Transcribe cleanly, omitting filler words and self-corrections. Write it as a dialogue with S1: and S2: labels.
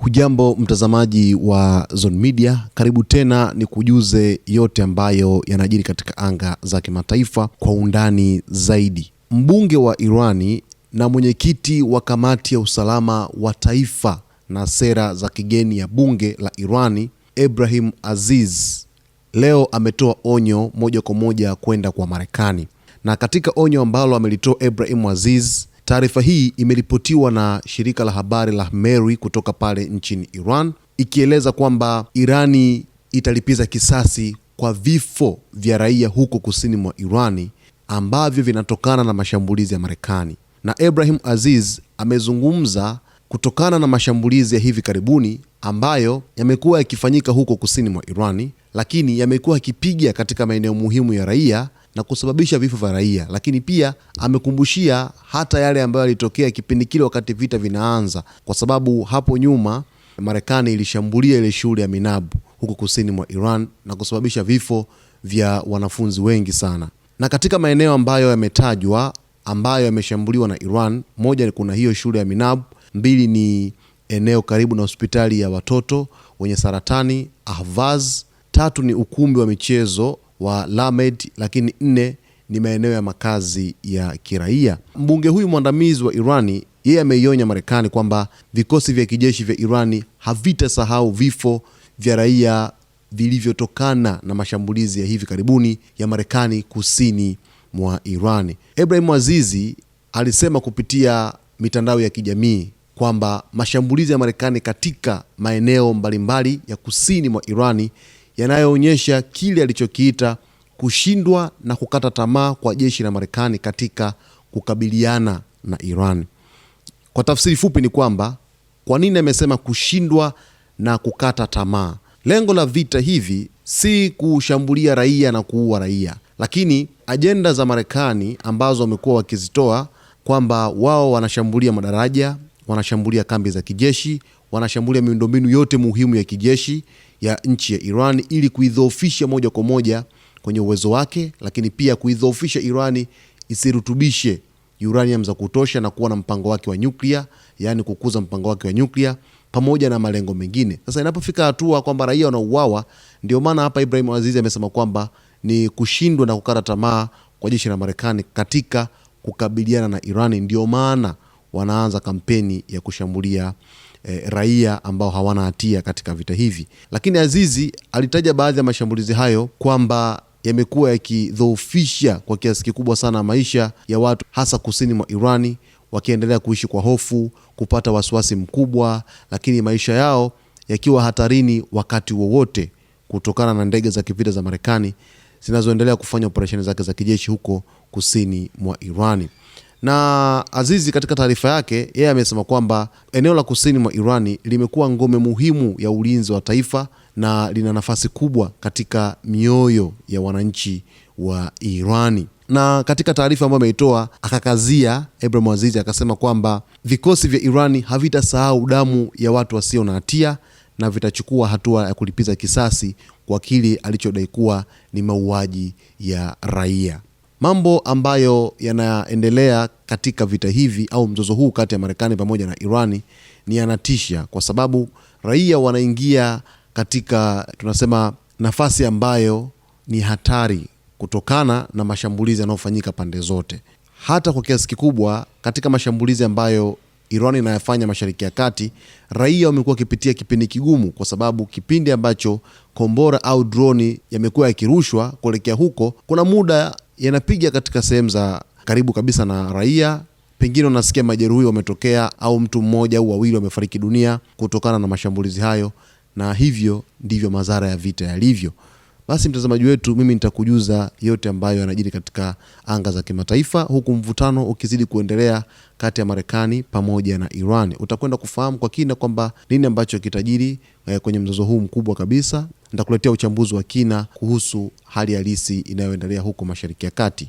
S1: Hujambo mtazamaji wa Zone Media, karibu tena ni kujuze yote ambayo yanajiri katika anga za kimataifa kwa undani zaidi. Mbunge wa Irani na mwenyekiti wa kamati ya usalama wa taifa na sera za kigeni ya bunge la Irani, Ebrahim Aziz, leo ametoa onyo moja kwa moja kwenda kwa Marekani. Na katika onyo ambalo amelitoa Ebrahim Aziz, taarifa hii imeripotiwa na shirika la habari la Meri kutoka pale nchini Iran, ikieleza kwamba Irani italipiza kisasi kwa vifo vya raia huko kusini mwa Irani ambavyo vinatokana na mashambulizi ya Marekani. Na Ebrahim Aziz amezungumza kutokana na mashambulizi ya hivi karibuni ambayo yamekuwa yakifanyika huko kusini mwa Irani, lakini yamekuwa yakipiga katika maeneo muhimu ya raia na kusababisha vifo vya raia. Lakini pia amekumbushia hata yale ambayo yalitokea kipindi kile wakati vita vinaanza, kwa sababu hapo nyuma Marekani ilishambulia ile shule ya Minab huko kusini mwa Iran na kusababisha vifo vya wanafunzi wengi sana. Na katika maeneo ambayo yametajwa ambayo yameshambuliwa na Iran, moja ni kuna hiyo shule ya Minab, mbili ni eneo karibu na hospitali ya watoto wenye saratani Ahvaz, tatu ni ukumbi wa michezo wa Lamed, lakini nne ni maeneo ya makazi ya kiraia. Mbunge huyu mwandamizi wa Irani, yeye ameionya Marekani kwamba vikosi vya kijeshi vya Irani havitasahau vifo vya raia vilivyotokana na mashambulizi ya hivi karibuni ya Marekani kusini mwa Irani. Ebrahim Azizi alisema kupitia mitandao ya kijamii kwamba mashambulizi ya Marekani katika maeneo mbalimbali ya kusini mwa Irani yanayoonyesha kile alichokiita kushindwa na kukata tamaa kwa jeshi la Marekani katika kukabiliana na Iran. Kwa tafsiri fupi ni kwamba, kwa nini amesema kushindwa na kukata tamaa? Lengo la vita hivi si kushambulia raia na kuua raia, lakini ajenda za Marekani ambazo wamekuwa wakizitoa kwamba wao wanashambulia madaraja, wanashambulia kambi za kijeshi, wanashambulia miundombinu yote muhimu ya kijeshi ya nchi ya Iran ili kuidhoofisha moja kwa moja kwenye uwezo wake, lakini pia kuidhoofisha Irani isirutubishe uranium za kutosha na kuwa na mpango wake wa nyuklia, yani kukuza mpango wake wa nyuklia pamoja na malengo mengine. Sasa inapofika hatua kwamba raia wanauawa, ndio maana hapa Ebrahim Aziz amesema kwamba ni kushindwa na kukata tamaa kwa jeshi la Marekani katika kukabiliana na Irani, ndio maana wanaanza kampeni ya kushambulia raia ambao hawana hatia katika vita hivi. Lakini Azizi alitaja baadhi ya mashambulizi hayo kwamba yamekuwa yakidhoofisha kwa kiasi kikubwa sana maisha ya watu hasa kusini mwa Irani, wakiendelea kuishi kwa hofu, kupata wasiwasi mkubwa, lakini maisha yao yakiwa hatarini wakati wowote kutokana na ndege za kivita za Marekani zinazoendelea kufanya operesheni zake za kijeshi huko kusini mwa Irani. Na Azizi katika taarifa yake, yeye amesema kwamba eneo la kusini mwa Irani limekuwa ngome muhimu ya ulinzi wa taifa na lina nafasi kubwa katika mioyo ya wananchi wa Irani. Na katika taarifa ambayo ameitoa, akakazia Ebrahim Azizi akasema kwamba vikosi vya Irani havitasahau damu ya watu wasio na hatia na vitachukua hatua ya kulipiza kisasi kwa kile alichodai kuwa ni mauaji ya raia. Mambo ambayo yanaendelea katika vita hivi au mzozo huu kati ya Marekani pamoja na Irani ni yanatisha, kwa sababu raia wanaingia katika, tunasema, nafasi ambayo ni hatari kutokana na mashambulizi yanayofanyika pande zote. Hata kwa kiasi kikubwa katika mashambulizi ambayo Irani inayofanya Mashariki ya Kati, raia wamekuwa wakipitia kipindi kigumu, kwa sababu kipindi ambacho kombora au droni yamekuwa yakirushwa kuelekea huko, kuna muda yanapiga katika sehemu za karibu kabisa na raia, pengine unasikia majeruhi wametokea au mtu mmoja au wawili wamefariki dunia kutokana na mashambulizi hayo, na hivyo ndivyo madhara ya vita yalivyo. Basi mtazamaji wetu, mimi nitakujuza yote ambayo yanajiri katika anga za kimataifa, huku mvutano ukizidi kuendelea kati ya Marekani pamoja na Iran. Utakwenda kufahamu kwa kina kwamba nini ambacho kitajiri kwenye mzozo huu mkubwa kabisa. Nitakuletea uchambuzi wa kina kuhusu hali halisi inayoendelea huko Mashariki ya Kati.